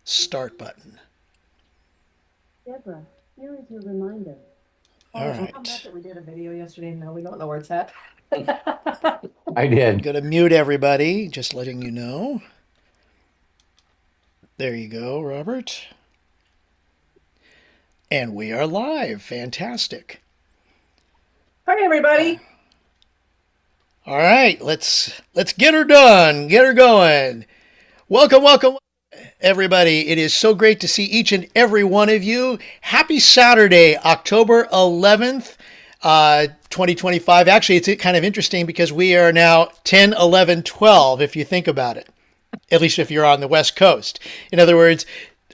start button. Deborah, here is your reminder. All Hollis, you come back right. that we did a video yesterday. No, we don't know where it's at. I did. Going to mute everybody, just letting you know. There you go, Robert. And we are live. Fantastic. Hi, everybody. All right, let's get her done. Get her going. Welcome, everybody. It is so great to see each and every one of you. Happy Saturday, October 11th, 2025. Actually, it's kind of interesting because we are now 10, 11, 12, if you think about it, at least if you're on the West Coast. In other words,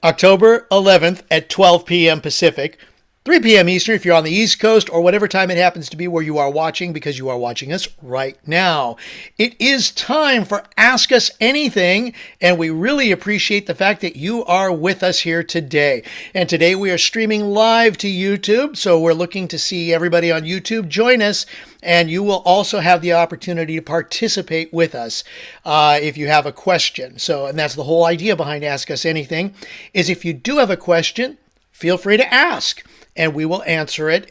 October 11th at 12 p.m. Pacific, 3 p.m. Eastern if you're on the East Coast, or whatever time it happens to be where you are watching, because you are watching us right now. It is time for Ask Us Anything, and we really appreciate the fact that you are with us here today. And today we are streaming live to YouTube, so we're looking to see everybody on YouTube join us, and you will also have the opportunity to participate with us if you have a question. So, and that's the whole idea behind Ask Us Anything, is if you do have a question, feel free to ask, and we will answer it.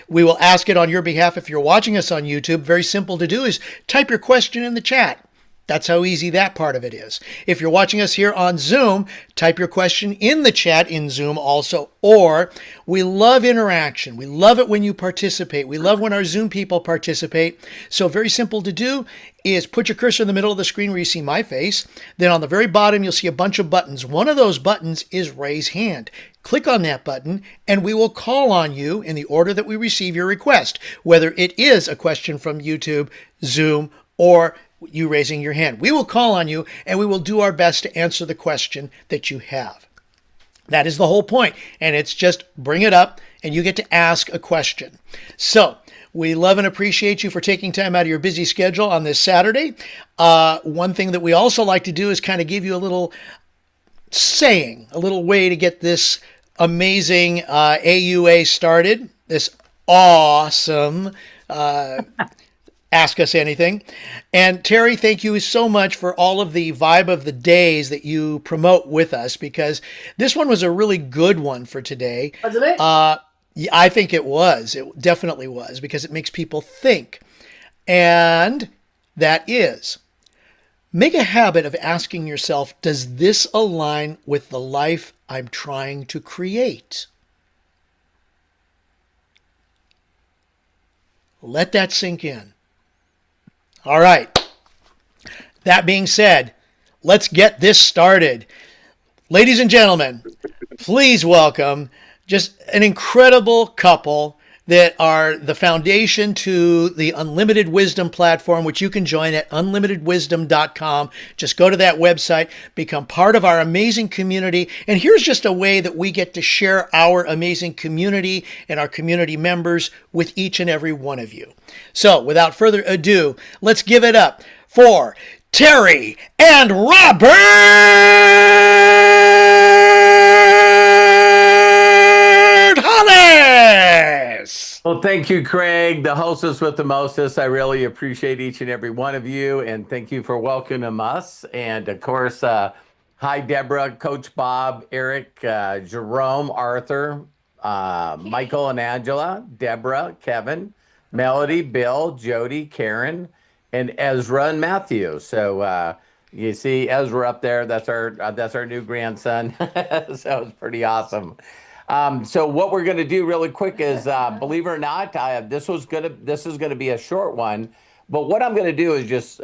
We will ask it on your behalf if you're watching us on YouTube. Very simple to do is type your question in the chat. That's how easy that part of it is. If you're watching us here on Zoom, type your question in the chat in Zoom also. Or we love interaction. We love it when you participate. We love when our Zoom people participate. So very simple to do is put your cursor in the middle of the screen where you see my face. Then on the very bottom, you'll see a bunch of buttons. One of those buttons is raise hand. Click on that button and we will call on you in the order that we receive your request, whether it is a question from YouTube, Zoom, or you raising your hand. We will call on you and we will do our best to answer the question that you have. That is the whole point. And it's just bring it up and you get to ask a question. So we love and appreciate you for taking time out of your busy schedule on this Saturday. One thing that we also like to do is kind of give you a little saying, a little way to get this amazing AUA started, this awesome Ask Us Anything. And Terry, thank you so much for all of the vibe of the days that you promote with us, because this one was a really good one for today. Wasn't it? Yeah, I think it was. It definitely was, because it makes people think. And that is, make a habit of asking yourself, does this align with the life I'm trying to create? Let that sink in. All right. That being said, let's get this started. Ladies and gentlemen, please welcome just an incredible couple that are the foundation to the Unlimited Wisdom platform, which you can join at unlimitedwisdom.com. Just go to that website, become part of our amazing community. And here's just a way that we get to share our amazing community and our community members with each and every one of you. So without further ado, let's give it up for Terry and Robert Hollis. Well, thank you, Craig, the hostess with the mostest. I really appreciate each and every one of you, and thank you for welcoming us. And of course, hi, Deborah, Coach Bob, Eric, Jerome, Arthur, Michael and Angela, Deborah, Kevin, Melody, Bill, Jody, Karen, and Ezra and Matthew. So you see Ezra up there. That's our new grandson. So it's pretty awesome. So what we're going to do really quick is, believe it or not, this is gonna be a short one. But what I'm going to do is just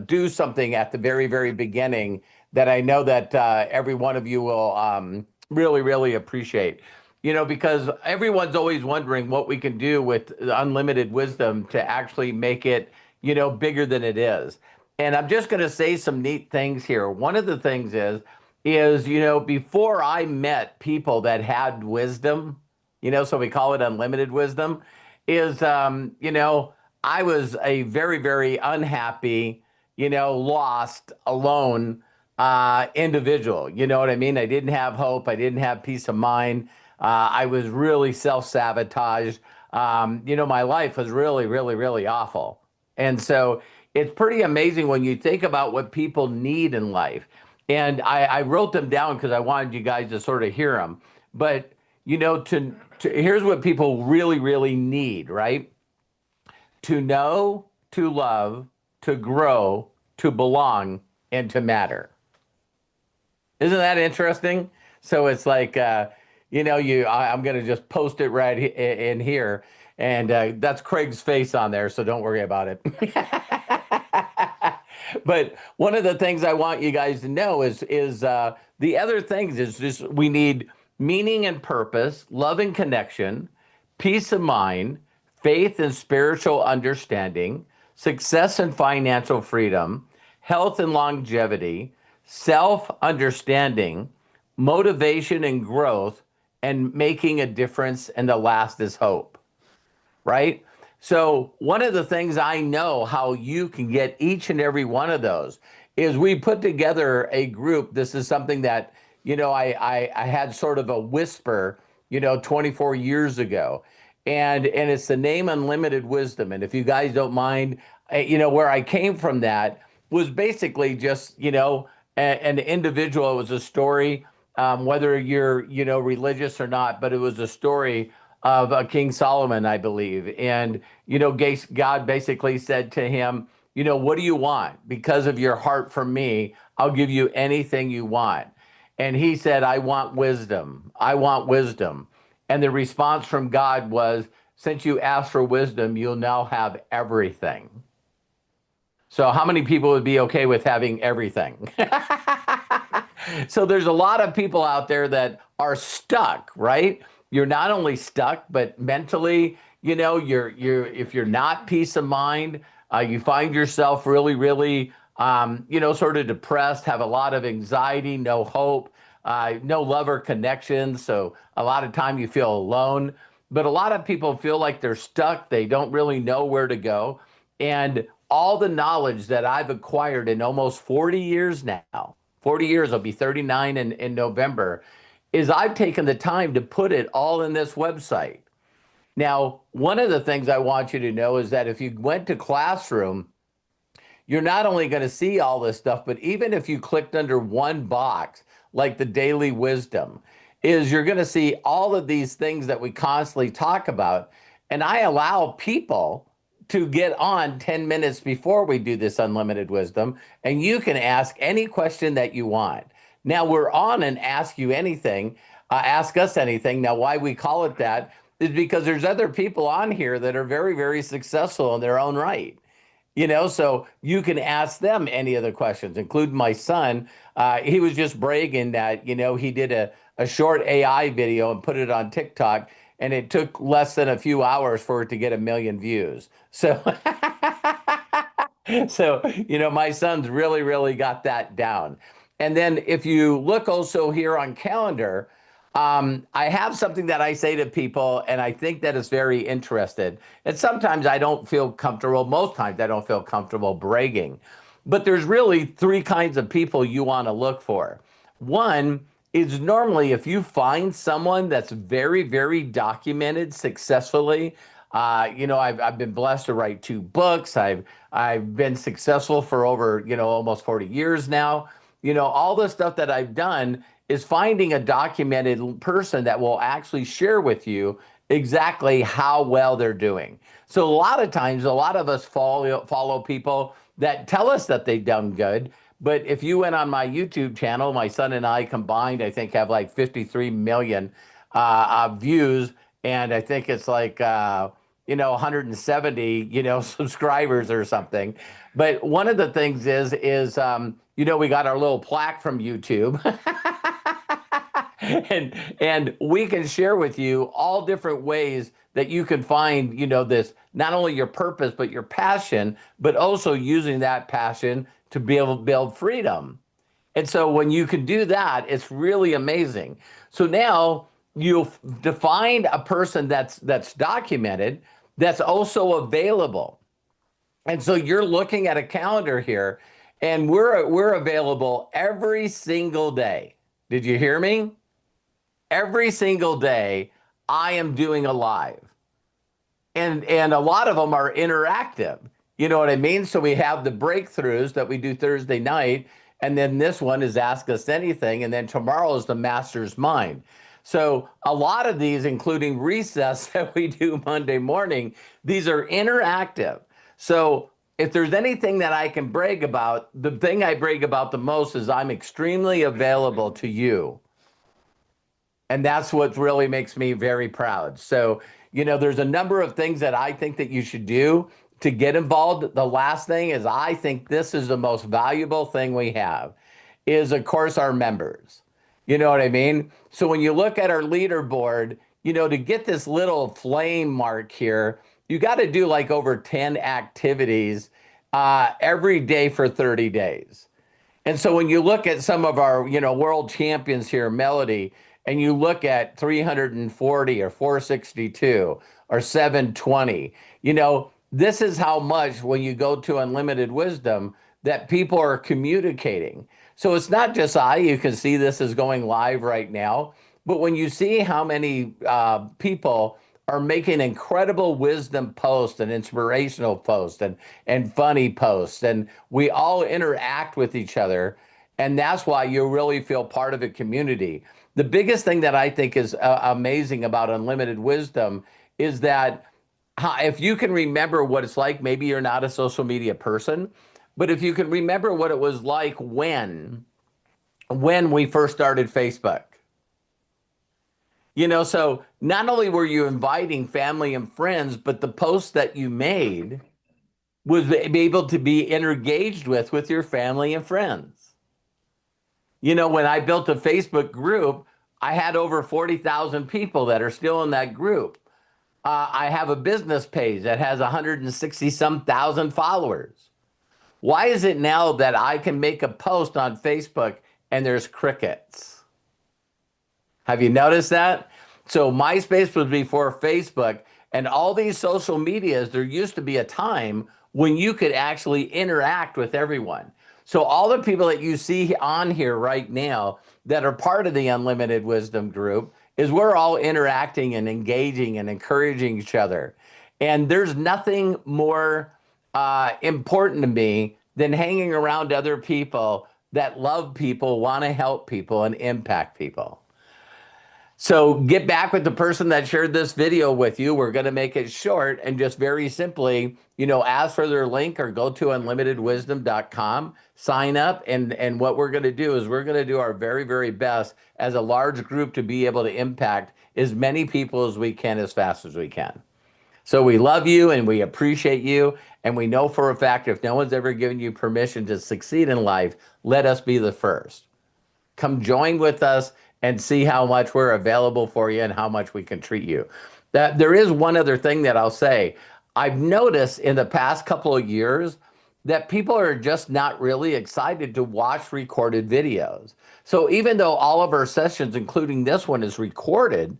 do something at the very, very beginning that I know that every one of you will really, really appreciate. You know, because everyone's always wondering what we can do with unlimited wisdom to actually make it, bigger than it is. And I'm just going to say some neat things here. One of the things is, before I met people that had wisdom, so we call it unlimited wisdom, is, I was a very, very unhappy, lost, alone individual. You know what I mean? I didn't have hope. I didn't have peace of mind. I was really self-sabotaged. My life was really, really, really awful. And so it's pretty amazing when you think about what people need in life. And I wrote them down because I wanted you guys to sort of hear them. But here's what people really, really need, right? To know, to love, to grow, to belong, and to matter. Isn't that interesting? So it's like, I'm going to just post it right in here. And that's Craig's face on there. So don't worry about it. But one of the things I want you guys to know is the other things is just we need meaning and purpose, love and connection, peace of mind, faith and spiritual understanding, success and financial freedom, health and longevity, self understanding, motivation and growth, and making a difference. And the last is hope, right? So, one of the things I know how you can get each and every one of those is we put together a group. This is something that, I had sort of a whisper, 24 years ago. And it's the name Unlimited Wisdom. And if you guys don't mind, where I came from that was basically just, an individual. It was a story, whether you're, religious or not, but it was a story of King Solomon, I believe. And, God basically said to him, what do you want? Because of your heart for me, I'll give you anything you want. And he said, I want wisdom. I want wisdom. And the response from God was, since you asked for wisdom, you'll now have everything. So how many people would be okay with having everything? So there's a lot of people out there that are stuck, right? You're not only stuck, but mentally, you're if you're not peace of mind, you find yourself really, really, sort of depressed, have a lot of anxiety, no hope, no love or connection. So a lot of time you feel alone. But a lot of people feel like they're stuck. They don't really know where to go. And all the knowledge that I've acquired in almost 40 years now, 40 years, I'll be 39 in November, is I've taken the time to put it all in this website. Now, one of the things I want you to know is that if you went to Classroom, you're not only going to see all this stuff, but even if you clicked under one box, like the daily wisdom, is you're going to see all of these things that we constantly talk about. And I allow people to get on 10 minutes before we do this unlimited wisdom, and you can ask any question that you want. Now we're on an ask you anything, ask us anything. Now, why we call it that is because there's other people on here that are very, very successful in their own right. So you can ask them any of the questions, including my son. He was just bragging that, he did a short AI video and put it on TikTok, and it took less than a few hours for it to get 1 million views. So, my son's really, really got that down. And then if you look also here on calendar, I have something that I say to people, and I think that is very interesting. And sometimes I don't feel comfortable. Most times I don't feel comfortable bragging. But there's really 3 kinds of people you want to look for. One is normally if you find someone that's very, very documented successfully. I've been blessed to write 2 books. I've been successful for over, almost 40 years now. All the stuff that I've done is finding a documented person that will actually share with you exactly how well they're doing. So a lot of times, a lot of us follow people that tell us that they've done good. But if you went on my YouTube channel, my son and I combined, I think have like 53 million views. And I think it's like, 170, subscribers or something. But one of the things is, we got our little plaque from YouTube. And we can share with you all different ways that you can find, this, not only your purpose, but your passion, but also using that passion to be able to build freedom. And so when you can do that, it's really amazing. So now you'll define a person that's documented, that's also available. And so you're looking at a calendar here, and we're available every single day. Did you hear me? Every single day, I am doing a live. And a lot of them are interactive. You know what I mean? So we have the breakthroughs that we do Thursday night, And then this one is Ask Us Anything. And then tomorrow is the Master's Mind. So a lot of these, including recess that we do Monday morning, these are interactive. So if there's anything that I can brag about, the thing I brag about the most is I'm extremely available to you. And that's what really makes me very proud. So, there's a number of things that I think that you should do to get involved. The last thing is I think this is the most valuable thing we have is, of course, our members. You know what I mean? So when you look at our leaderboard, to get this little flame mark here, you got to do like over 10 activities every day for 30 days. And so when you look at some of our, world champions here, Melody, and you look at 340 or 462 or 720, this is how much when you go to Unlimited Wisdom that people are communicating. So it's not just you can see this is going live right now, but when you see how many people are making incredible wisdom posts and inspirational posts and funny posts, and we all interact with each other, and that's why you really feel part of a community. The biggest thing that I think is amazing about Unlimited Wisdom is that if you can remember what it's like, maybe you're not a social media person, but if you can remember what it was like when we first started Facebook. So not only were you inviting family and friends, but the posts that you made was be able to be engaged with your family and friends. When I built a Facebook group, I had over 40,000 people that are still in that group. I have a business page that has 160 some thousand followers. Why is it now that I can make a post on Facebook and there's crickets? Have you noticed that? So MySpace was before Facebook, and all these social medias, there used to be a time when you could actually interact with everyone. So all the people that you see on here right now that are part of the Unlimited Wisdom group is we're all interacting and engaging and encouraging each other. And there's nothing more important to me than hanging around other people that love people, want to help people, and impact people. So get back with the person that shared this video with you. We're going to make it short and just very simply, ask for their link or go to unlimitedwisdom.com, sign up. And what we're going to do is we're going to do our very, very best as a large group to be able to impact as many people as we can, as fast as we can. So we love you and we appreciate you. And we know for a fact, if no one's ever given you permission to succeed in life, let us be the first. Come join with us and see how much we're available for you and how much we can treat you. There is one other thing that I'll say. I've noticed in the past couple of years that people are just not really excited to watch recorded videos. So even though all of our sessions, including this one, is recorded,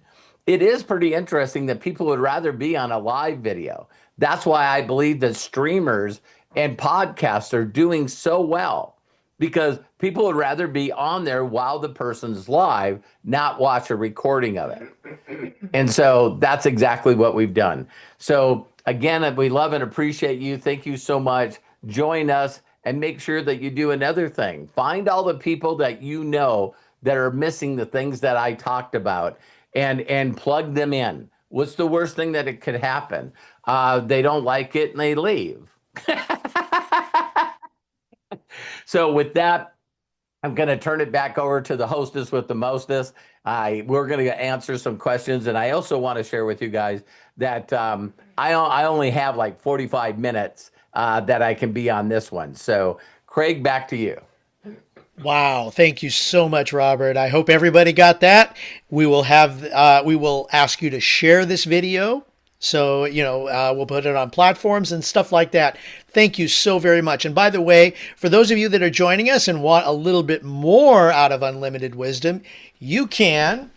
it is pretty interesting that people would rather be on a live video. That's why I believe that streamers and podcasts are doing so well, because people would rather be on there while the person's live, not watch a recording of it. And so that's exactly what we've done. So again, we love and appreciate you. Thank you so much. Join us and make sure that you do another thing. Find all the people that you know that are missing the things that I talked about and plug them in. What's the worst thing that it could happen? They don't like it and they leave. So with that, I'm going to turn it back over to the hostess with the mostest. We're going to answer some questions. And I also want to share with you guys that I only have like 45 minutes that I can be on this one. So Craig, back to you. Wow. Thank you so much, Robert. I hope everybody got that. We will ask you to share this video. So, we'll put it on platforms and stuff like that. Thank you so very much. And by the way, for those of you that are joining us and want a little bit more out of Unlimited Wisdom, you can.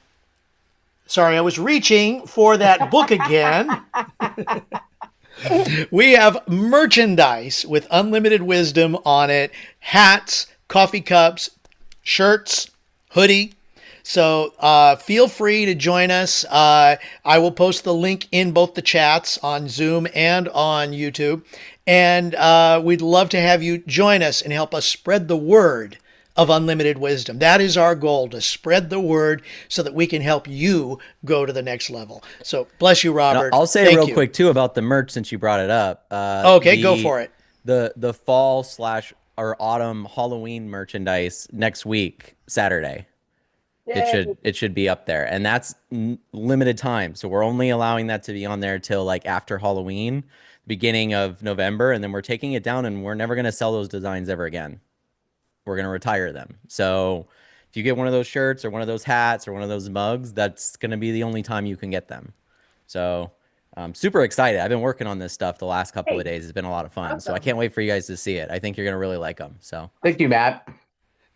Sorry, I was reaching for that book again. We have merchandise with Unlimited Wisdom on it. Hats, coffee cups, shirts, hoodie. So feel free to join us. I will post the link in both the chats on Zoom and on YouTube. And we'd love to have you join us and help us spread the word of unlimited wisdom. That is our goal, to spread the word so that we can help you go to the next level. So bless you, And Robert. I'll say Thank real you. quick too about the merch since you brought it up. Okay, go for it. The fall slash or autumn Halloween merchandise next week, Saturday. Yay. It should be up there, and that's limited time. So we're only allowing that to be on there till like after Halloween, beginning of November, and then we're taking it down, and we're never gonna sell those designs ever again. We're gonna retire them. So if you get one of those shirts or one of those hats or one of those mugs, that's gonna be the only time you can get them. So I'm super excited. I've been working on this stuff the last couple of Hey, days. It's been a lot of fun. So I awesome. can't wait for you guys to see it. I think you're gonna really like them. So Thank you, Matt.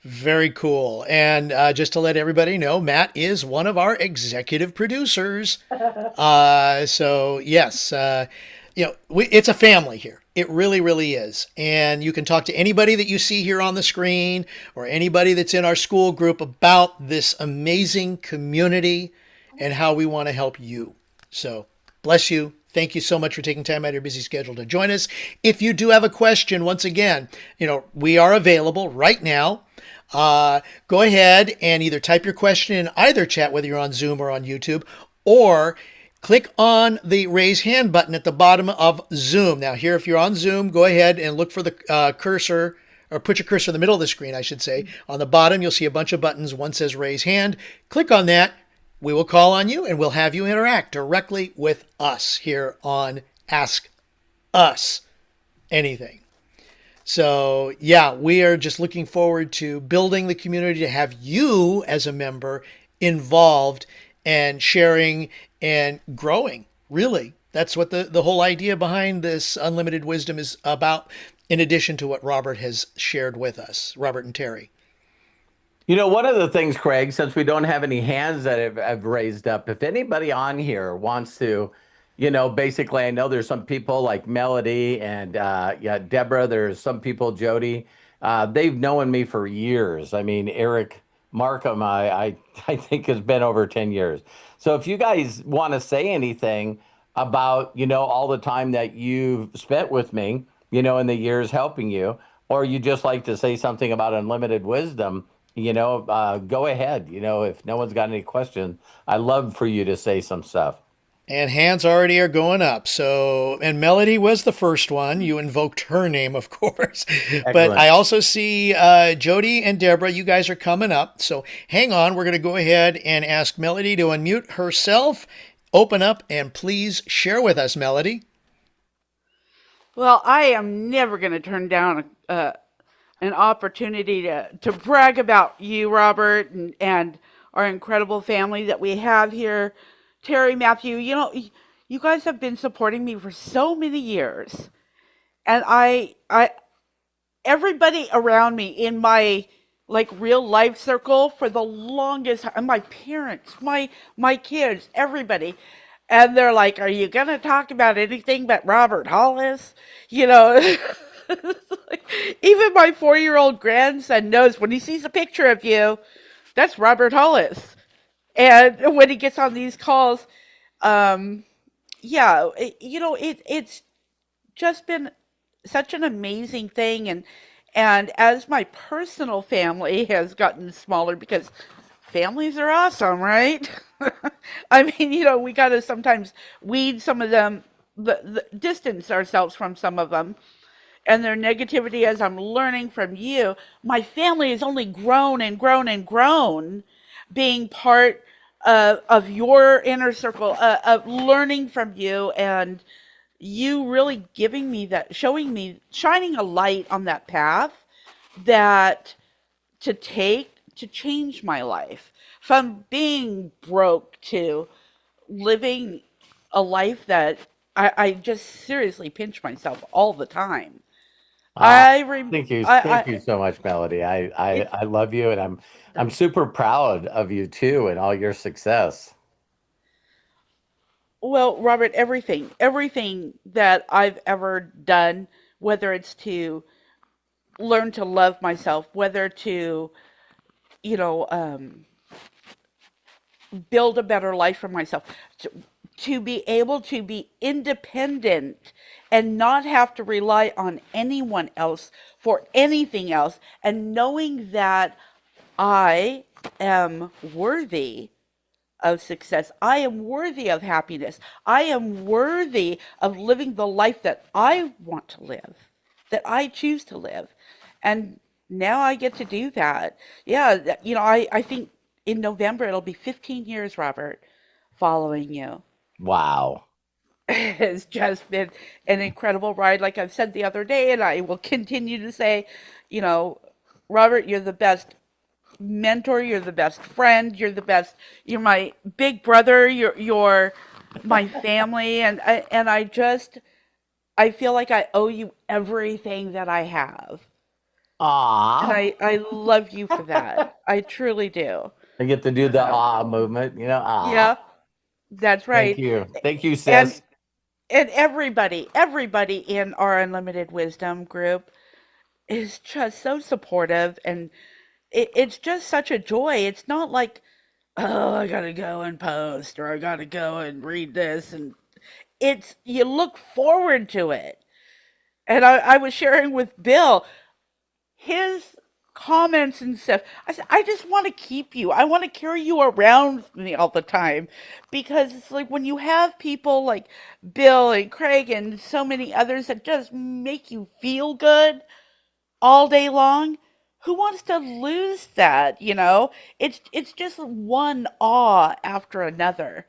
Very cool. And just to let everybody know, Matt is one of our executive producers. So yes, it's a family here. It really, really is. And you can talk to anybody that you see here on the screen or anybody that's in our school group about this amazing community and how we want to help you. So bless you. Thank you so much for taking time out of your busy schedule to join us. If you do have a question, once again, we are available right now. Go ahead and either type your question in either chat, whether you're on Zoom or on YouTube, or click on the raise hand button at the bottom of Zoom. Now here, if you're on Zoom, go ahead and look for the cursor, or put your cursor in the middle of the screen, I should say. On the bottom, you'll see a bunch of buttons. One says raise hand. Click on that. We will call on you and we'll have you interact directly with us here on Ask Us Anything. So yeah, we are just looking forward to building the community, to have you as a member involved and sharing and growing. Really, that's what the whole idea behind this unlimited wisdom is about, in addition to what Robert has shared with us, Robert and Terry. One of the things, Craig, since we don't have any hands that have raised up, if anybody on here wants to, basically, I know there's some people like Melody and Deborah. There's some people, Jody. They've known me for years. I mean, Eric Markham, I think has been over 10 years. So if you guys want to say anything about, all the time that you've spent with me, in the years helping you, or you just like to say something about unlimited wisdom, go ahead. If no one's got any questions, I'd love for you to say some stuff. And hands already are going up. So, and Melody was the first one. You invoked her name, of course. But Excellent. I also see Jody and Deborah, you guys are coming up. So hang on. We're going to go ahead and ask Melody to unmute herself, open up, and please share with us, Melody. Well, I am never going to turn down an opportunity to brag about you, Robert, and our incredible family that we have here. Terry, Matthew, you guys have been supporting me for so many years. And everybody around me in my like real life circle for the longest time, my parents, my kids, everybody. And they're like, "Are you gonna talk about anything but Robert Hollis?" You know, even my 4-year-old grandson knows when he sees a picture of you, that's Robert Hollis. And when he gets on these calls, um, yeah, it's just been such an amazing thing, and as my personal family has gotten smaller, because families are awesome, right? I mean, we got to sometimes weed some of them, the distance ourselves from some of them and their negativity. As I'm learning from you, my family has only grown and grown and grown, being part of your inner circle, of learning from you, and you really giving me that, showing me, shining a light on that path that to take to change my life from being broke to living a life that I just seriously pinch myself all the time. Uh, I, thank you so much, Melody. it's I love you, and I'm super proud of you too, and all your success. Well, Robert, everything that I've ever done, whether it's to learn to love myself, whether to, you know, um, build a better life for myself, to be able to be independent and not have to rely on anyone else for anything else, and knowing that I am worthy of success. I am worthy of happiness. I am worthy of living the life that I want to live, that I choose to live. And now I get to do that. Yeah, I think in November it'll be 15 years, Robert, following you. Wow. It's just been an incredible ride, like I've said the other day, and I will continue to say, you know, Robert, you're the best mentor, you're the best friend, you're my big brother, you're my family, and I feel like I owe you everything that I have. And Ah, I love you for that. I truly do. I get to do the So, movement, ah. yeah, that's Thank right. you. Thank you, And sis. and everybody in our Unlimited Wisdom group is just so supportive, and it's just such a joy. It's not like, oh, I gotta go and post, or I gotta go and read this, and it's, you look forward to it. And I was sharing with Bill his comments and stuff. I said, I just want to keep you. I want to carry you around with me all the time, because it's like when you have people like Bill and Craig and so many others that just make you feel good all day long, who wants to lose that, it's just one awe after another.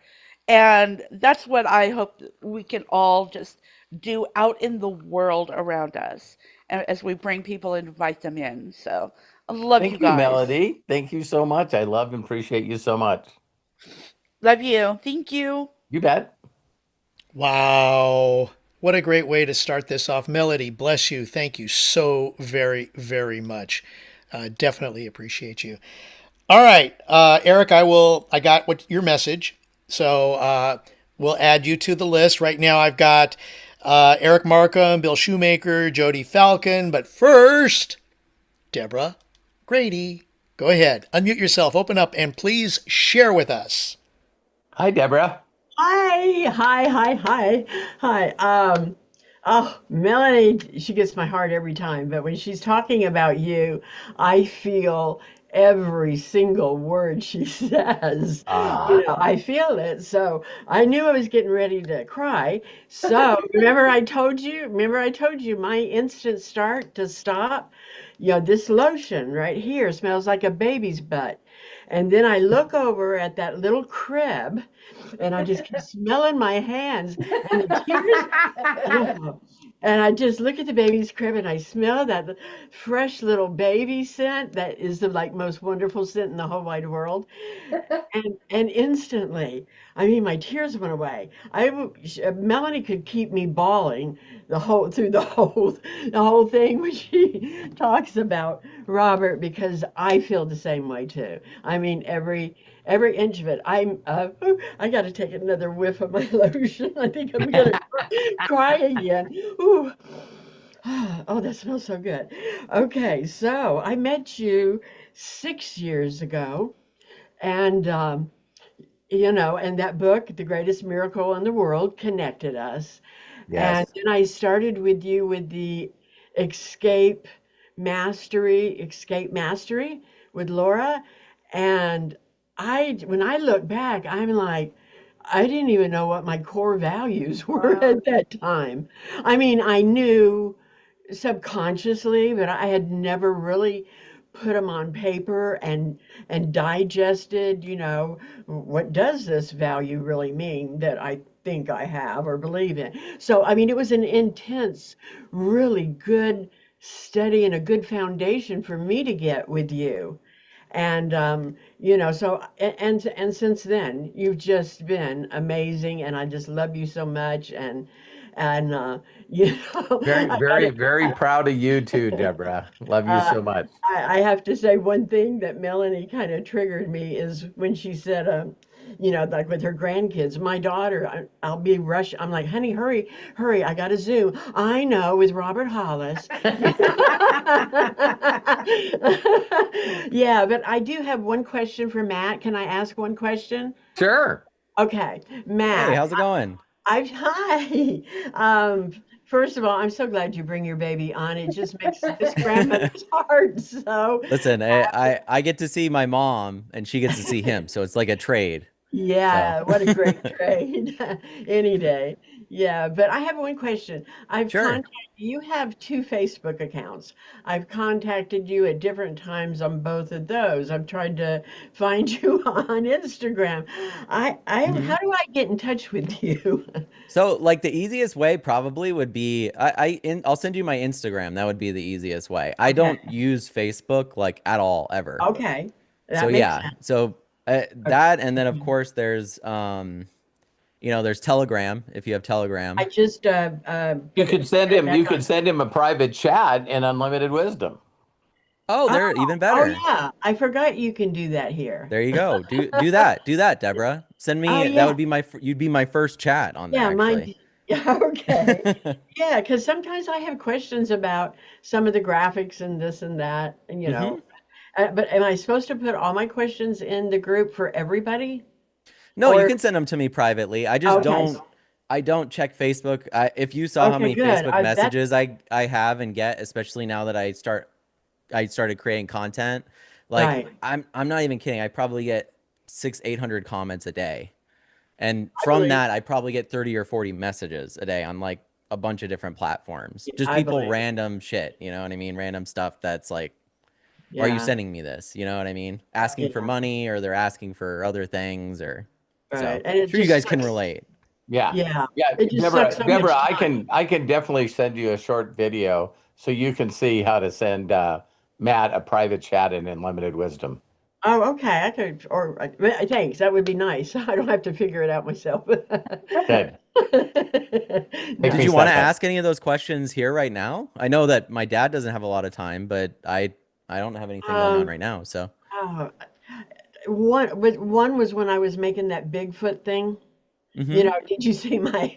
And that's what I hope that we can all just do out in the world around us, as we bring people and invite them in. So I love you Thank you, guys. Melody. Thank you so much. I love and appreciate you so much. Love you. Thank you. You bet. Wow. What a great way to start this off. Melody, bless you. Thank you so very, very much. Definitely appreciate you. All right, Eric, I got your message. So we'll add you to the list. Right now I've got Eric Markham, Bill Shoemaker, Jody Falcon. But first, Deborah Grady. Go ahead, unmute yourself, open up, and please share with us. Hi, Deborah. Hi. Oh, Melanie, she gets my heart every time, but when she's talking about you, I feel every single word she says. Ah, I feel it. So I knew I was getting ready to cry. So remember I told you my instant start to stop? This lotion right here smells like a baby's butt. And then I look over at that little crib and I just keep smelling my hands and the tears. Yeah. And I just look at the baby's crib and I smell that fresh little baby scent that is the like most wonderful scent in the whole wide world. And instantly, I mean, my tears went away. Melanie could keep me bawling the whole thing when she talks about Robert, because I feel the same way too. I mean, every inch of it. I got to take another whiff of my lotion. I think I'm gonna cry again. Ooh. Oh, that smells so good. Okay, so I met you 6 years ago, and and that book, The Greatest Miracle in the World, connected us. And yes. then I started with you with the Escape Escape Mastery with Laura. And when I look back, I'm like, I didn't even know what my core values were Wow. at that time. I mean, I knew subconsciously, but I had never really put them on paper and digested, what does this value really mean that I think I have or believe in. So, I mean, it was an intense, really good study and a good foundation for me to get with you. And so and since then you've just been amazing, and I just love you so much. And Very, I very, gotta very proud of you too, Deborah. Love you uh, so much. I have to say one thing that Melanie kind of triggered me is when she said, like with her grandkids, my daughter, I'll be rush. I'm like, honey, hurry, hurry, I got to Zoom. I know, with Robert Hollis. Yeah, but I do have one question for Matt. Can I ask one question? Sure. Okay, Hey, Matt. how's it going? Hi. Um, First of all, I'm so glad you bring your baby on. It just makes this grandmother's heart so Listen, I get to see my mom and she gets to see him, so it's like a trade. So, yeah, what a great trade. Any day. Yeah, but I have one question. I've sure. contacted you have two Facebook accounts. I've contacted you at different times on both of those. I've tried to find you on Instagram. Mhm. How do I get in touch with you? So, like the easiest way probably would be I'll send you my Instagram. That would be the easiest way. I Okay. don't use Facebook like at all ever. Okay. So That makes yeah. sense. So that and then of Okay. course there's there's Telegram if you have I Telegram. just You put could it send put it him. back You on. could send him a private chat in unlimited wisdom. Oh, Oh, they're even oh better. yeah. I forgot you can do that here. There you go. Do that. Do that, Deborah. Send Oh me that yeah. would be you'd be my first chat on there Yeah, mine. actually. Yeah, okay. Yeah, because sometimes I have questions about some of the graphics and this and that, and Hmm. but am I supposed to put all my questions in the group for everybody? No, you Or can send them to me privately. okay, I don't check Facebook. If you saw how okay, many good. Facebook That's messages I have and get, especially now that I started creating content, like right. I'm not even kidding. I probably get 800 comments a day. And I from believe. that, I probably get 30 or 40 messages a day on like a bunch of different platforms. Just I people believe. random shit, you know what I mean? Random stuff that's like, why are you Yeah, sending me this? You know what I mean? Asking for yeah, money or they're asking for other things or so. right. And it Sure you just guys can sucks. relate. Yeah, Yeah, yeah, it just sucks Deborah. so much Deborah, time. I can definitely send you a short video so you can see how to send Matt a private chat in unlimited wisdom. Oh, okay. I could, or thanks. That would be nice. I don't have to figure it out myself. Good. Make Did me you want to second. ask any of those questions here right now? I know that my dad doesn't have a lot of time, but I don't have anything going on Um, right now. So, oh, one was when I was making that Bigfoot thing. hmm. Did you see my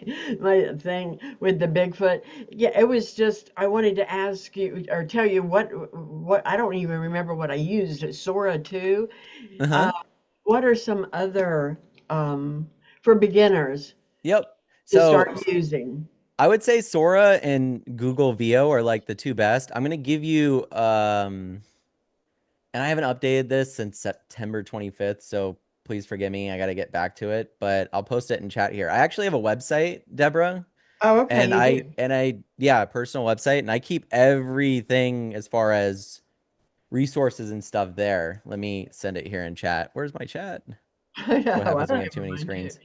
thing with the Bigfoot? Yeah, it was just I wanted to ask you or tell you what I don't even remember what I used. Sora 2. Uh, Uh-huh. what are some other for beginners Yep. to So start using? I would say Sora and Google VO are like the two best. I'm gonna give you and I haven't updated this since September 25th, so please forgive me. I gotta get back to it, but I'll post it in chat here. I actually have a website, Deborah, Oh, okay, and you do. yeah, a personal website, and I keep everything as far as resources and stuff there. Let me send it here in chat. Where's my chat? I That's what know. I happens when don't you have too have many mine too. screens.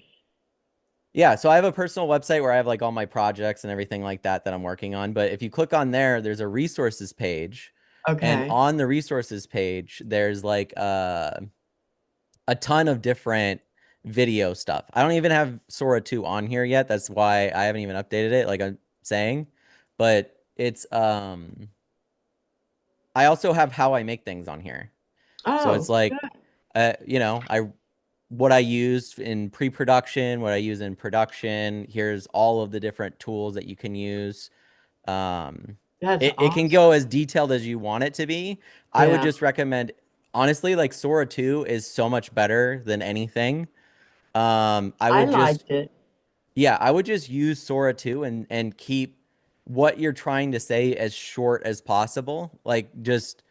Yeah, so I have a personal website where I have like all my projects and everything like that that I'm working on. But if you click on there, there's a resources page. And Okay. on the resources page, there's like a ton of different video stuff. I don't even have Sora 2 on here yet. That's why I haven't even updated it, like I'm saying. But it's I also have how I make things on here. So it's Oh, like I what I use in pre-production, what I use in production. Here's all of the different tools that you can use. Um, that's it can go as awesome. detailed as you want it to be. I would Yeah, just recommend, honestly, like Sora 2 is so much better than anything. I I would just, liked it. yeah, I would just use Sora 2 and keep what you're trying to say as short as possible. Like just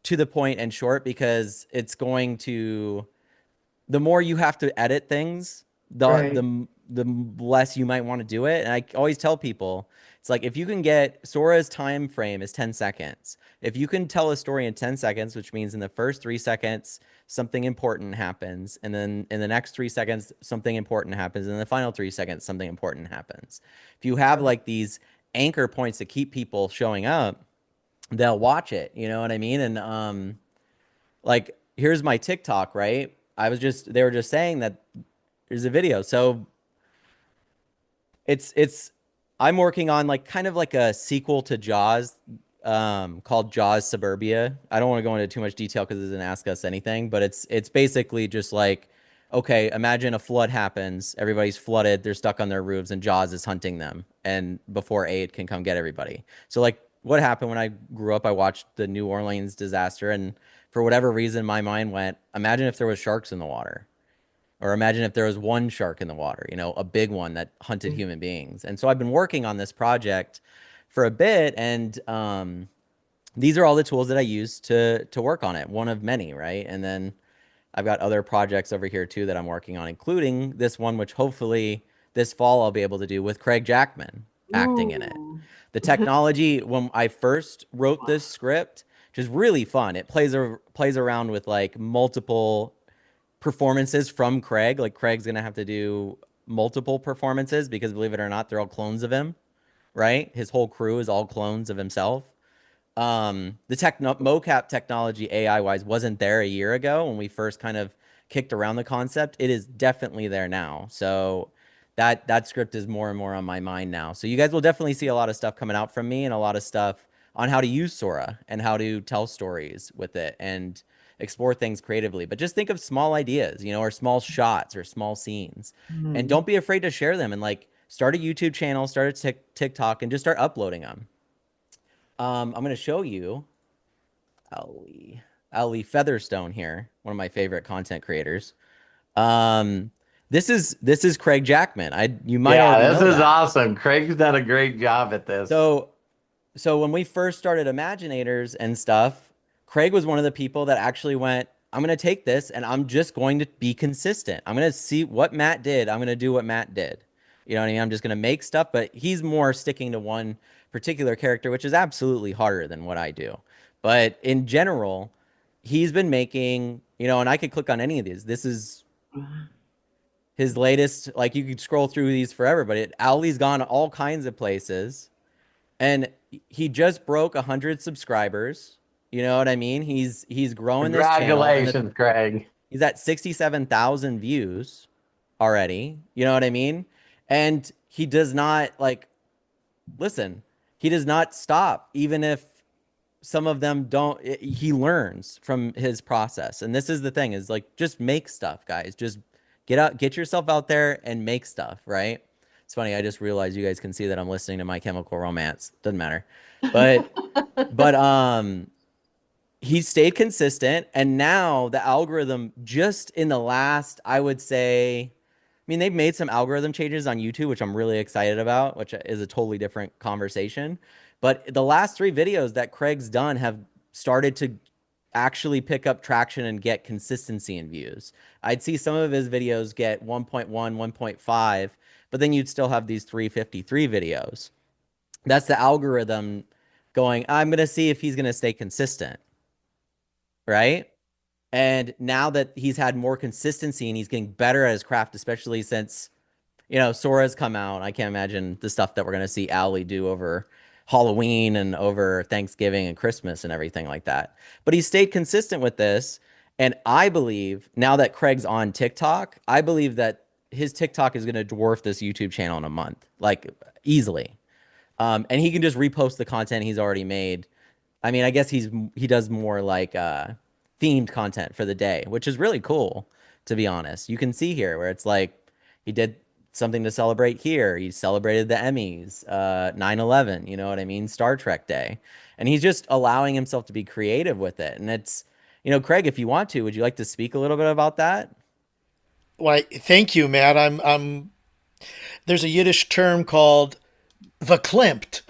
to the point and short because it's going to the more you have to edit things, Right, the less you might want to do it. And I always tell people, it's like if you can get Sora's time frame is 10 seconds. If you can tell a story in 10 seconds, which means in the first 3 seconds something important happens, and then in the next 3 seconds something important happens, and in the final 3 seconds something important happens. If you have like these anchor points to keep people showing up, they'll watch it. You know what I mean? And like here's my TikTok, right? They were just saying that there's a video. So it's I'm working on like kind of like a sequel to Jaws called Jaws Suburbia. I don't want to go into too much detail because it doesn't ask us anything, but it's basically just like okay, imagine a flood happens, everybody's flooded, they're stuck on their roofs and Jaws is hunting them and before aid can come get everybody. So like what happened when I grew up, I watched the New Orleans disaster and for whatever reason my mind went, imagine if there was sharks in the water. Or imagine if there was one shark in the water, you know, a big one that hunted human beings. And so I've been working on this project for a bit, and these are all the tools that I use to work on it. One of many, right? And then I've got other projects over here too that I'm working on, including this one, which hopefully this fall I'll be able to do with Craig Jackman acting in it. Ooh. The technology, when I first wrote this script, which is really fun, it plays around with like multiple performances from Craig. Like Craig's gonna have to do multiple performances because believe it or not, they're all clones of him, right? His whole crew is all clones of himself. The mocap technology AI wise wasn't there a year ago when we first kind of kicked around the concept. It is definitely there now. So that script is more and more on my mind now. So you guys will definitely see a lot of stuff coming out from me and a lot of stuff on how to use Sora and how to tell stories with it and explore things creatively. But just think of small ideas, you know, or small shots or small scenes. And don't be afraid to share them, and like start a YouTube channel, start a TikTok, and just start uploading them. I'm going to show you Ali Featherstone here, one of my favorite content creators. This is Craig Jackman. You might Yeah, already this know is that. awesome. Craig's done a great job at this. So when we first started Imaginators and stuff, Craig was one of the people that actually went, I'm going to take this and I'm just going to be consistent. I'm going to see what Matt did. I'm going to do what Matt did. You know what I mean? I'm just going to make stuff, but he's more sticking to one particular character, which is absolutely harder than what I do. But in general, he's been making, you know, and I could click on any of these. This is his latest, like you could scroll through these forever, but Owlie's gone all kinds of places. And he just broke 100 subscribers. You know what I mean? He's growing this channel. Congratulations, Craig. He's at 67,000 views already. You know what I mean? And he does not listen, he does not stop, even if some of them don't. He learns from his process. And this is the thing, is like, just make stuff, guys. Just get yourself out there and make stuff, right? It's funny, I just realized you guys can see that I'm listening to My Chemical Romance. Doesn't matter. But he stayed consistent, and now the algorithm, just in the last, I would say, I mean, they've made some algorithm changes on YouTube, which I'm really excited about, which is a totally different conversation. But the last 3 videos that Craig's done have started to actually pick up traction and get consistency in views. I'd see some of his videos get 1.1, 1.5, but then you'd still have these 353 videos. That's the algorithm going, I'm going to see if he's going to stay consistent, right? And now that he's had more consistency and he's getting better at his craft, especially since, you know, Sora's come out, I can't imagine the stuff that we're going to see Owlie do over Halloween and over Thanksgiving and Christmas and everything like that. But he stayed consistent with this. And I believe now that Craig's on TikTok, I believe that his TikTok is going to dwarf this YouTube channel in a month, like easily. And he can just repost the content he's already made. I mean, I guess he does more like themed content for the day, which is really cool, to be honest. You can see here where it's like he did something to celebrate here. He celebrated the Emmys, 9/11, you know what I mean? Star Trek Day. And he's just allowing himself to be creative with it. And it's, you know, Craig, if you want to, would you like to speak a little bit about that? Why, thank you, Matt. There's a Yiddish term called verklempt.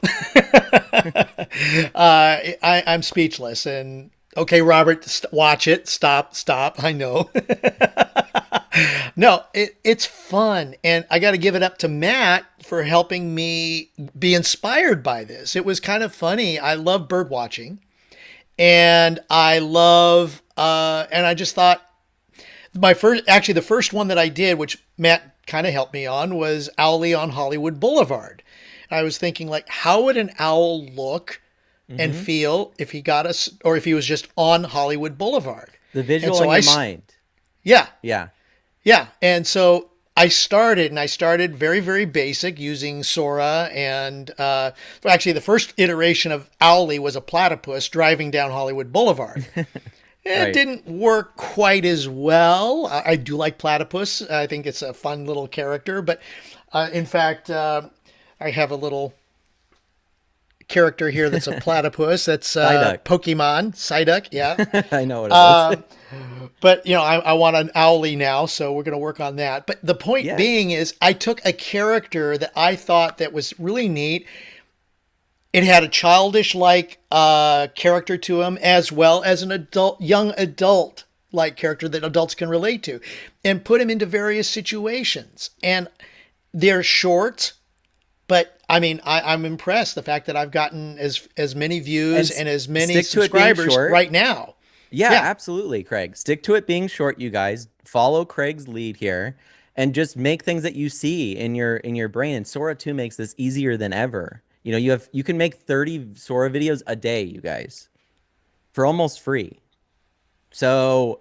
I'm speechless. And okay, Robert, watch it. Stop. I know. No, it's fun. And I got to give it up to Matt for helping me be inspired by this. It was kind of funny. I love bird watching, and and I just thought the first one that I did, which Matt kind of helped me on, was Owlie on Hollywood Boulevard. I was thinking, like, how would an owl look and feel if he got us, or if he was just on Hollywood Boulevard? The visual in your mind. Yeah. Yeah. Yeah. And so I started very, very basic using Sora. And actually, the first iteration of Owlie was a platypus driving down Hollywood Boulevard. It didn't work quite as well. I do like platypus. I think it's a fun little character. But in fact, I have a little character here that's a platypus. That's Psyduck. Pokemon Psyduck. Yeah. I know what it is. But I want an Owlie now, so we're going to work on that. But the point Yeah. being is, I took a character that I thought that was really neat. It had a childish like character to him, as well as an young adult like character that adults can relate to, and put him into various situations. And they're short, but I mean, I'm impressed the fact that I've gotten as many views and as many stick to it being subscribers short. right now. Yeah, Yeah. absolutely, Craig. Stick to it being short, you guys. Follow Craig's lead here and just make things that you see in your brain. And Sora 2 makes this easier than ever. You know, you can make 30 Sora videos a day, you guys, for almost free. So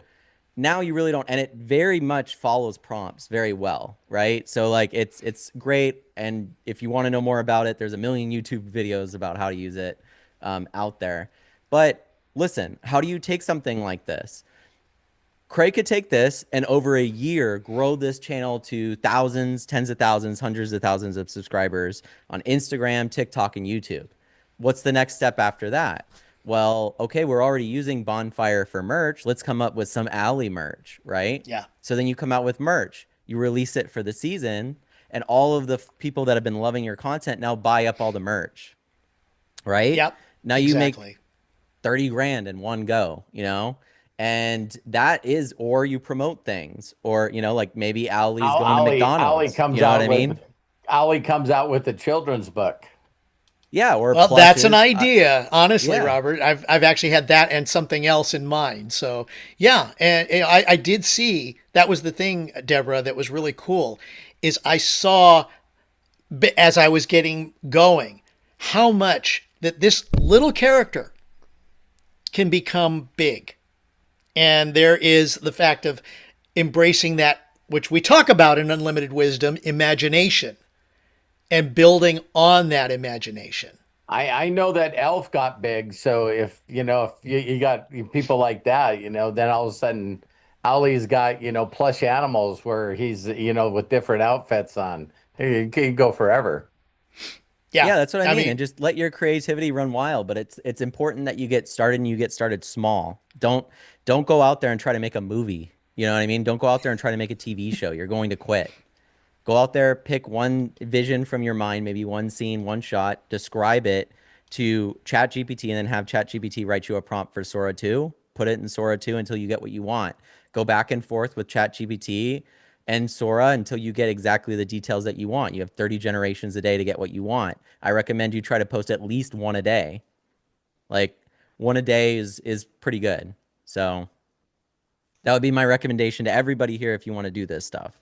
now you really don't, and it very much follows prompts very well, right? So like it's great. And if you want to know more about it, there's a million YouTube videos about how to use it out there. But listen, how do you take something like this? Craig could take this and over a year grow this channel to thousands, tens of thousands, hundreds of thousands of subscribers on Instagram, TikTok, and YouTube. What's the next step after that? Well, okay, we're already using Bonfire for merch. Let's come up with some Alley merch, right? Yeah. So then you come out with merch. You release it for the season, and all of the people that have been loving your content now buy up all the merch, right? Yep. Now you Exactly. make 30 grand in one go, you know? And that is, or you promote things, or, you know, like maybe Owlie's going to McDonald's. Ollie comes you know out what I mean? Ollie comes out with the children's book. Yeah, or Well, that's an plushes. idea, honestly, yeah. Robert. I've actually had that and something else in mind. So yeah, and I did see that was the thing, Deborah, that was really cool, is I saw as I was getting going how much that this little character can become big. And there is the fact of embracing that, which we talk about in Unlimited Wisdom, imagination, and building on that imagination. I know that Elf got big, so if you got people like that, then all of a sudden Ollie's got plush animals where he's with different outfits on. He can go forever. Yeah, That's what I mean. And just let your creativity run wild. But it's important that you get started and you get started small. Don't go out there and try to make a movie. You know what I mean? Don't go out there and try to make a TV show. You're going to quit. Go out there, pick one vision from your mind, maybe one scene, one shot, describe it to ChatGPT, and then have ChatGPT write you a prompt for Sora 2. Put it in Sora 2 until you get what you want. Go back and forth with ChatGPT and Sora until you get exactly the details that you want. You have 30 generations a day to get what you want. I recommend you try to post at least one a day. Like one a day is pretty good. So that would be my recommendation to everybody here if you want to do this stuff.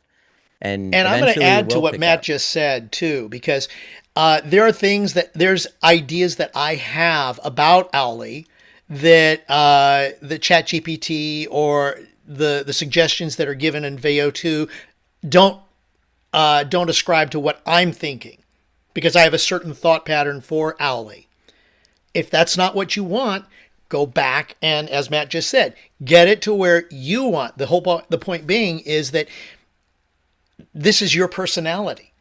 And I'm going to eventually it add to will what pick Matt up. just said too, because there's ideas that I have about Owlie that the ChatGPT or the suggestions that are given in VO2 don't ascribe to what I'm thinking, because I have a certain thought pattern for Owlie. If that's not what you want, go back and, as Matt just said, get it to where you want. The point being is that this is your personality.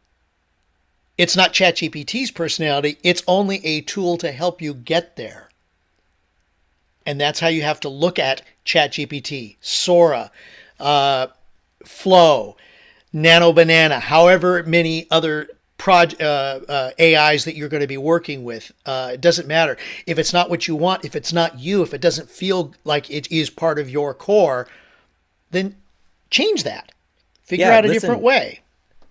It's not ChatGPT's personality. It's only a tool to help you get there. And that's how you have to look at ChatGPT, Sora, Flow, Nano Banana, however many other AIs that you're going to be working with. It doesn't matter. If it's not what you want, if it's not you, if it doesn't feel like it is part of your core, then change that. Figure out a different way.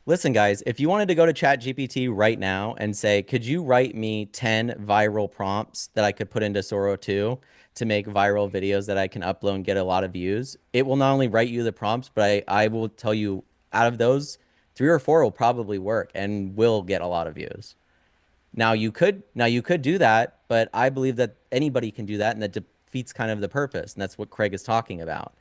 Listen, guys, if you wanted to go to ChatGPT right now and say, could you write me 10 viral prompts that I could put into Sora 2 to make viral videos that I can upload and get a lot of views? It will not only write you the prompts, but I will tell you out of those, 3 or 4 will probably work and will get a lot of views. Now you could do that, but I believe that anybody can do that, and that defeats kind of the purpose. And that's what Craig is talking about.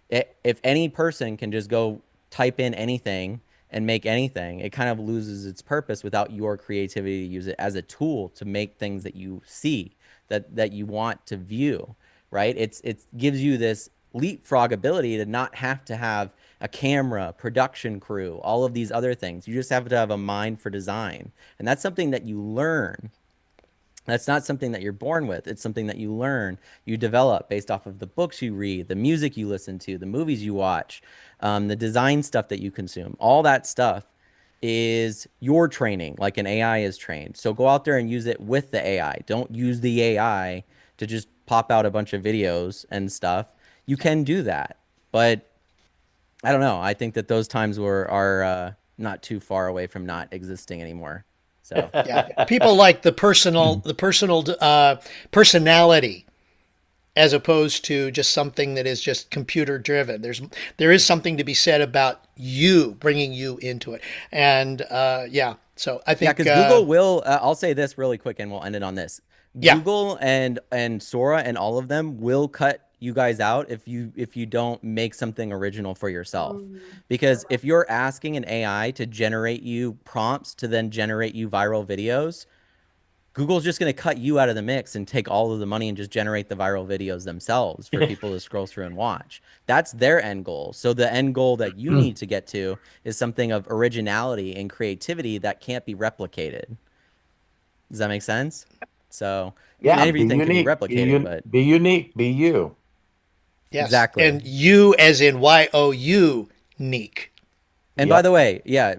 If any person can just go type in anything and make anything, it kind of loses its purpose without your creativity to use it as a tool to make things that you see, that you want to view, right? It gives you this leapfrog ability to not have to have a camera, production crew, all of these other things. You just have to have a mind for design. And that's something that you learn That's not something that you're born with. It's something that you learn, you develop based off of the books you read, the music you listen to, the movies you watch, the design stuff that you consume. All that stuff is your training, like an AI is trained. So go out there and use it with the AI. Don't use the AI to just pop out a bunch of videos and stuff. You can do that, but I don't know. I think that those times are not too far away from not existing anymore. So Yeah, people like the personality as opposed to just something that is just computer driven. There is something to be said about you bringing you into it, and yeah. So I yeah, think because Google will. I'll say this really quick, and we'll end it on this. yeah, Google and Sora and all of them will cut you guys out if you don't make something original for yourself. Because if you're asking an AI to generate you prompts to then generate you viral videos, Google's just going to cut you out of the mix and take all of the money and just generate the viral videos themselves for people to scroll through and watch. That's their end goal. So the end goal that you need to get to is something of originality and creativity that can't be replicated. Does that make sense? So, I mean, Yeah, be everything can be unique. replicated, but Be unique. Be you. yes, exactly. and you as in YOU, unique. And by Yep. the way, yeah,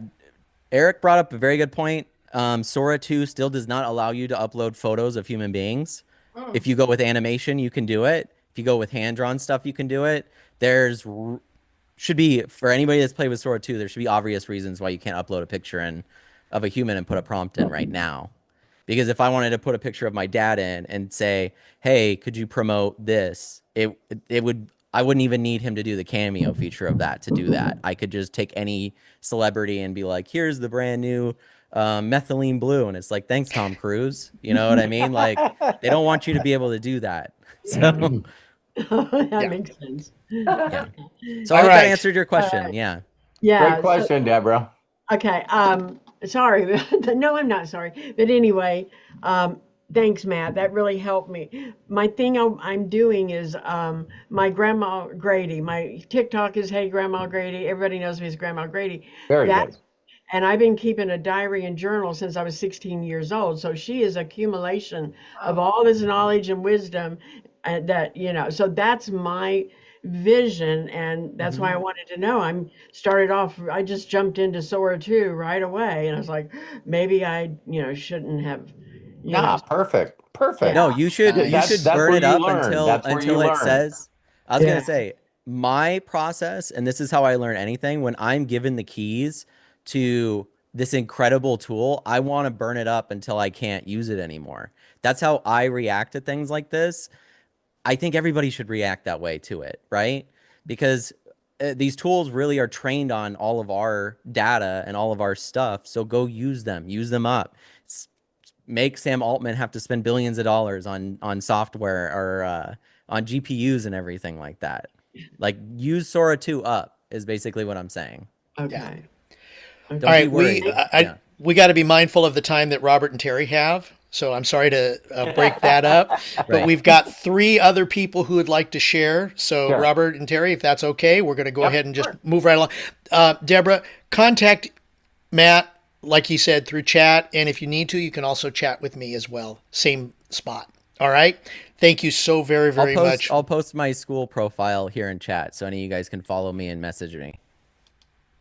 Eric brought up a very good point. Sora 2 still does not allow you to upload photos of human beings. If you go with animation, you can do it. If you go with hand-drawn stuff, you can do it. Should be, for anybody that's played with Sora 2, there should be obvious reasons why you can't upload a picture of a human and put a prompt in right now. Because if I wanted to put a picture of my dad in and say, "Hey, could you promote this?" It would I wouldn't even need him to do the cameo feature of that to do that. I could just take any celebrity and be like, "Here's the brand new methylene blue," and it's like, "Thanks, Tom Cruise." You know what I mean? Like they don't want you to be able to do that. So That Yeah. makes sense. yeah. So I All hope that right. answered your question. Yeah. Great Yeah. So, question, Deborah. okay. Sorry. No, I'm not sorry. But anyway, thanks, Matt. That really helped me. My thing I'm doing is my Grandma Grady. My TikTok is Hey Grandma Grady. Everybody knows me as Grandma Grady. Very That good. and I've been keeping a diary and journal since I was 16 years old. So she is accumulation of all this knowledge and wisdom that, so that's my vision. And that's why I wanted to know. I just jumped into Sora 2 right away. And I was like, maybe I, shouldn't have, you know, Nah, perfect. yeah. Perfect. No, you Nice. should That's burn where it you up learn. That's where you until it learn. says I was gonna Yeah. say my process, and this is how I learn anything, when I'm given the keys to this incredible tool, I want to burn it up until I can't use it anymore. That's how I react to things like this. I think everybody should react that way to it, right? Because these tools really are trained on all of our data and all of our stuff. So go use them up. Make Sam Altman have to spend billions of dollars on software or on GPUs and everything like that. Like use Sora 2 up is basically what I'm saying. Yeah. Okay. All Don't be right, worried. Yeah. we got to be mindful of the time that Robert and Terry have. So I'm sorry to break that up, but Right. we've got three other people who would like to share. So Sure. Robert and Terry, if that's okay, we're going to go Yep. ahead and just move right along. Deborah, contact Matt, like he said, through chat, and if you need to, you can also chat with me as well. Same spot. All right. Thank you so very, very much. I'll post my school profile here in chat so any of you guys can follow me and message me.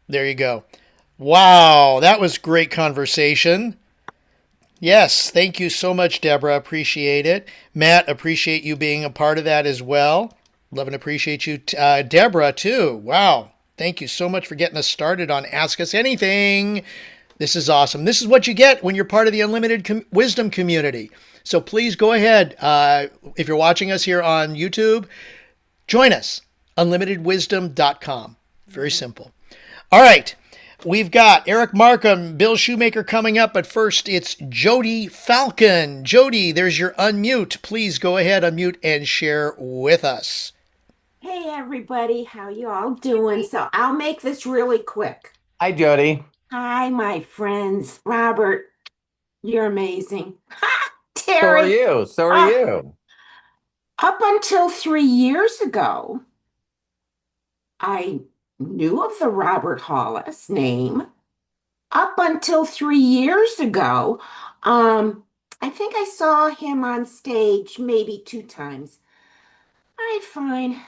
There you go. Wow, that was great conversation. Yes, thank you so much, Deborah. Appreciate it. Matt, appreciate you being a part of that as well. Love and appreciate you, Deborah, too. Wow. Thank you so much for getting us started on Ask Us Anything. This is awesome. This is what you get when you're part of the Unlimited Wisdom community. So please go ahead. If you're watching us here on YouTube, join us. UnlimitedWisdom.com. Very simple. All right. We've got Eric Markham, Bill Shoemaker coming up, but first it's Jody Falcon. Jody, there's your unmute. Please go ahead, unmute, and share with us. Hey everybody, how you all doing? So I'll make this really quick. Hi, Jody. Hi, my friends. Robert, you're amazing. Ha! So are Terry, you. So are you. up until 3 years ago, I knew of the Robert Hollis name. Up until 3 years ago, I think I saw him on stage maybe 2 times. All right, fine.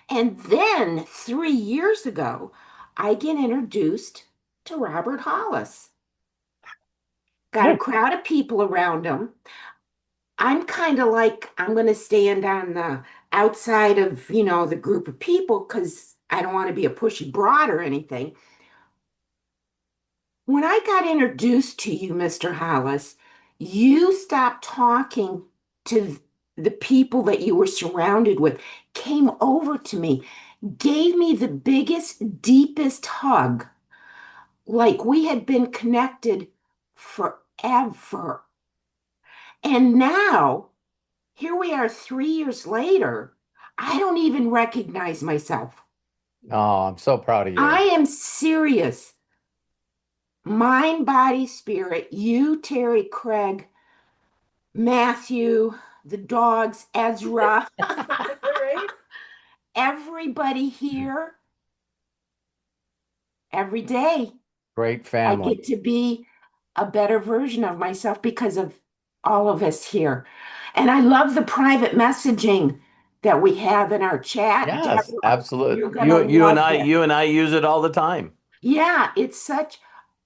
And then 3 years ago, I get introduced to Robert Hollis. Got a crowd of people around him. I'm kind of like, I'm going to stand on the outside of, the group of people because I don't want to be a pushy broad or anything. When I got introduced to you, Mr. Hollis, you stopped talking to the people that you were surrounded with, came over to me, gave me the biggest, deepest hug, like we had been connected forever. And now, here we are 3 years later. I don't even recognize myself. Oh, I'm so proud of you. I am serious. Mind, body, spirit, you, Terry, Craig, Matthew, the dogs, Ezra, Right? everybody here, every day. Great I family. get to be a better version of myself because of all of us here. And I love the private messaging that we have in our chat. Yes, Deborah, absolutely. you're gonna love it. You and I use it all the time. Yeah, it's such,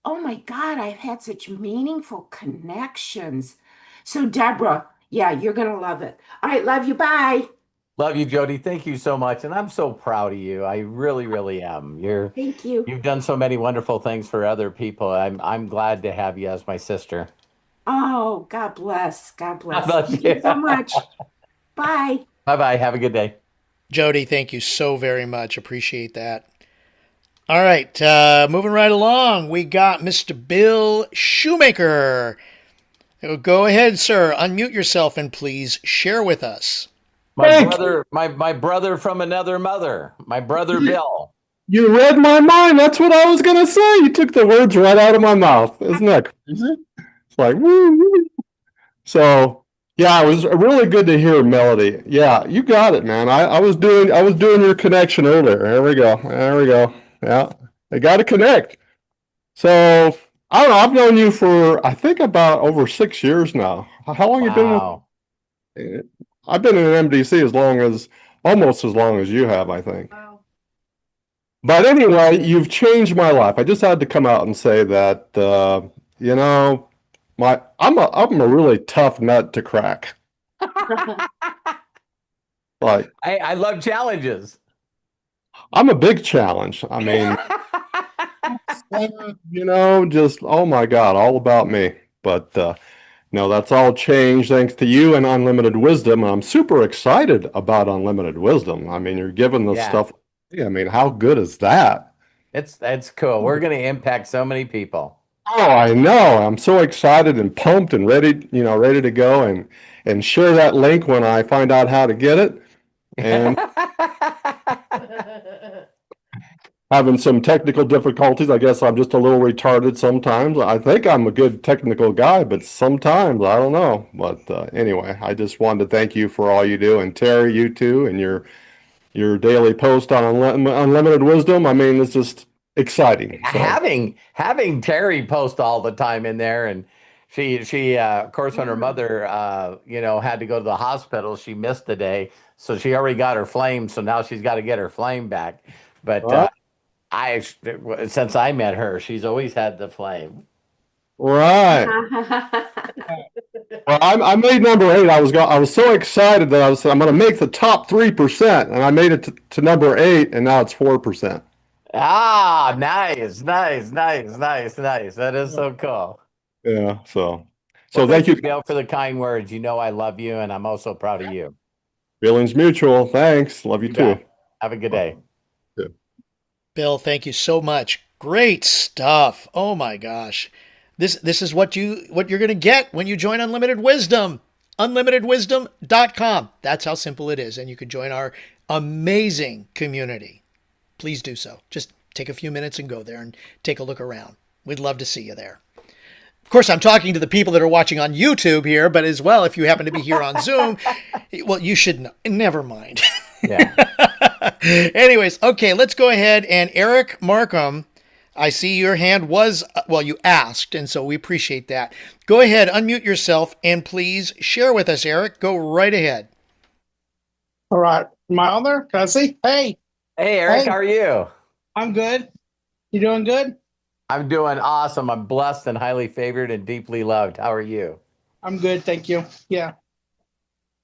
oh my God, I've had such meaningful connections. So, Deborah, yeah, you're gonna love it. All right, love you. Bye. Love you, Jody. Thank you so much. And I'm so proud of you. I really, really am. Thank you. You've done so many wonderful things for other people. I'm glad to have you as my sister. Oh, God bless. God How bless. about Thank you? you so much. Bye. Bye-bye. Have a good day. Jody, thank you so very much. Appreciate that. All right, moving right along, we got Mr. Bill Shoemaker. Go ahead, sir. Unmute yourself and please share with us. My brother from another mother, my brother Bill. You read my mind. That's what I was going to say. You took the words right out of my mouth. Isn't that crazy? It's like, woo, woo. So, yeah, it was really good to hear Melody. Yeah, you got it, man. I was doing your connection earlier. There we go. There we go. Yeah, I got to connect. So, I don't know. I've known you for, I think, about over 6 years now. How long you been Wow. I've been in MDC almost as long as you have, I think. Wow. But anyway, you've changed my life. I just had to come out and say that, you know, I'm a really tough nut to crack. Like, I love challenges. I'm a big challenge. I mean, just, oh my God, all about me. But, no, that's all changed thanks to you and Unlimited Wisdom. I'm super excited about Unlimited Wisdom. I mean, you're giving this Yeah. stuff. I mean, how good is that? It's cool. We're going to impact so many people. Oh, I know. I'm so excited and pumped and ready to go and share that link when I find out how to get it. And having some technical difficulties. I guess I'm just a little retarded sometimes. I think I'm a good technical guy, but sometimes I don't know. But anyway, I just wanted to thank you for all you do, and Terry, you too, and your daily post on Unlimited Wisdom. I mean, it's just exciting. So. Having Terry post all the time in there, and she of course when her mother had to go to the hospital, she missed the day, so she already got her flame, so now she's got to get her flame back. But since I met her, she's always had the flame. Right. Well, I made number 8. I was so excited that I'm going to make the top 3%, and I made it to number 8, and now it's 4%. Ah, nice. That is so cool. Yeah. So Well, thank you, Bill, for the kind words. You know I love you, and I'm also proud of you. Feelings mutual. Thanks. Love you too. Bet. Have a good day. Bill, thank you so much. Great stuff. Oh my gosh. This is what you're going to get when you join Unlimited Wisdom. UnlimitedWisdom.com. That's how simple it is. And you can join our amazing community. Please do so. Just take a few minutes and go there and take a look around. We'd love to see you there. Of course, I'm talking to the people that are watching on YouTube here, but as well, if you happen to be here on Zoom, well, you should know. Never mind. Yeah. Anyways, okay, let's go ahead and Eric Markham I see your hand was, well, you asked, and so we appreciate that. Go ahead, unmute yourself, and please share with us, Eric. Go right ahead. All right. Am I on there? Can I see? Hey, Hey, Eric, hey, how are you? I'm good. You doing good? I'm doing awesome. I'm blessed and highly favored and deeply loved. How are you? I'm good. Thank you. Yeah.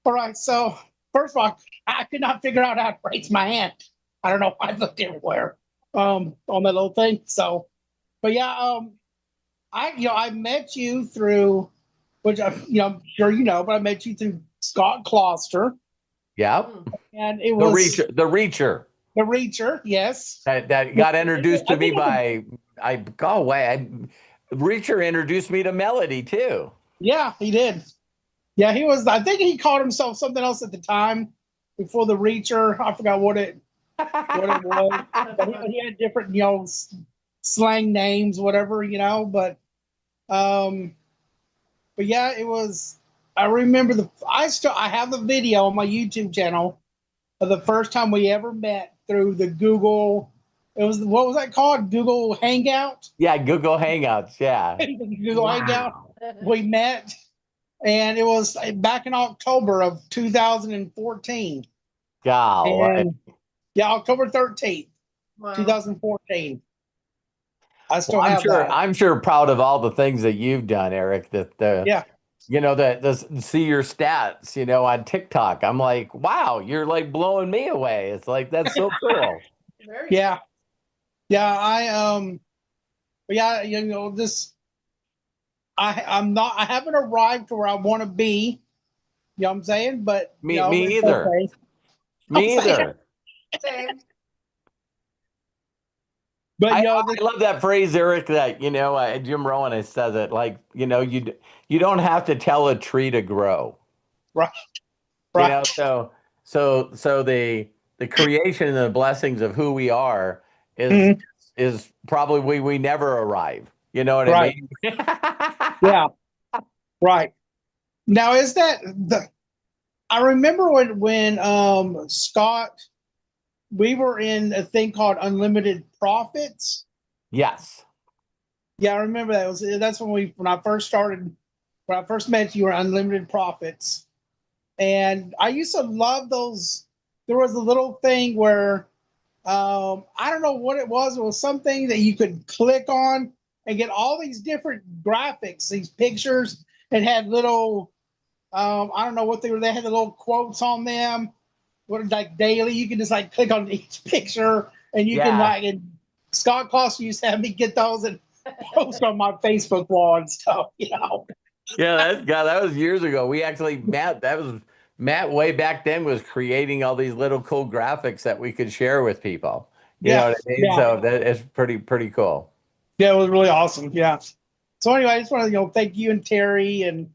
All right. So, first of all, I could not figure out how to raise my hand. I don't know. I looked everywhere on that little thing. So, but yeah, I met you through, which I'm sure you know, but I met you through Scott Closter, Yeah. and it was The Reacher. the Reacher. Yes. That got introduced to I me think it was, Reacher introduced me to Melody too. yeah, he did. Yeah, he was. I think he called himself something else at the time before the Reacher. I forgot what it was. But he had different, slang names, whatever, um, but yeah, it was. I remember I have the video on my YouTube channel of the first time we ever met through the Google. It was what was that called? Google Hangout. Yeah, Google Hangouts. Yeah. Google Hangout. We met, and it was back in October of 2014. Golly. And yeah, October 13th, Wow. 2014. I still Well, have that. I'm sure proud of all the things that you've done, Eric. Yeah. See your stats, on TikTok. I'm like, wow, you're like blowing me away. It's like that's so cool. Yeah. Yeah. But yeah, I haven't arrived to where I want to be. You know what I'm saying? But Me it's either. okay. Me I'm saying- either. Same. But I love that phrase, Eric. That Jim Rohn has said it. Like you don't have to tell a tree to grow. right. You Right. know, so the creation and the blessings of who we are Mhm. is probably we never arrive. You know what I Right. mean? Yeah. Right. Now is that I remember when Scott, we were in a thing called Unlimited Profits. Yes. Yeah, I remember that. That's when I first started, when I first met you were Unlimited Profits. And I used to love those. There was a little thing where I don't know what it was. It was something that you could click on and get all these different graphics, these pictures, and had little I don't know what they were. They had the little quotes on them. What like daily, you can just like click on each picture, and you can Yeah. and Scott Costa used to have me get those and post on my Facebook wall and stuff. Yeah, that was years ago. We actually Matt way back then was creating all these little cool graphics that we could share with people. You know Yeah, what I mean? yeah, So that is pretty cool. yeah. It was really awesome. Yeah. So anyway, I just want to thank you and Terry, and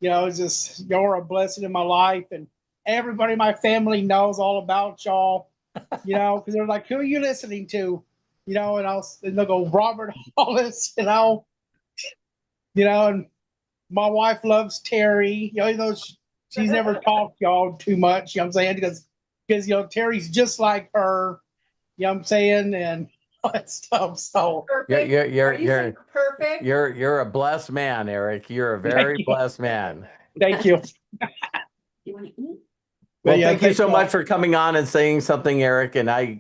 it's just y'all are a blessing in my life, and everybody in my family knows all about y'all. Because they're like, "Who are you listening to?" And they'll go Robert Hollis, and my wife loves Terry. She's never talked y'all too much. You know what I'm saying? Because Terry's just like her. You know what I'm saying? And all that stuff. So Perfect. Are you saying perfect? You're a blessed man, Eric. You're a very blessed man. thank you. You want to eat? Well, But yeah, thank you so y'all. much for coming on and saying something, Eric. And I'm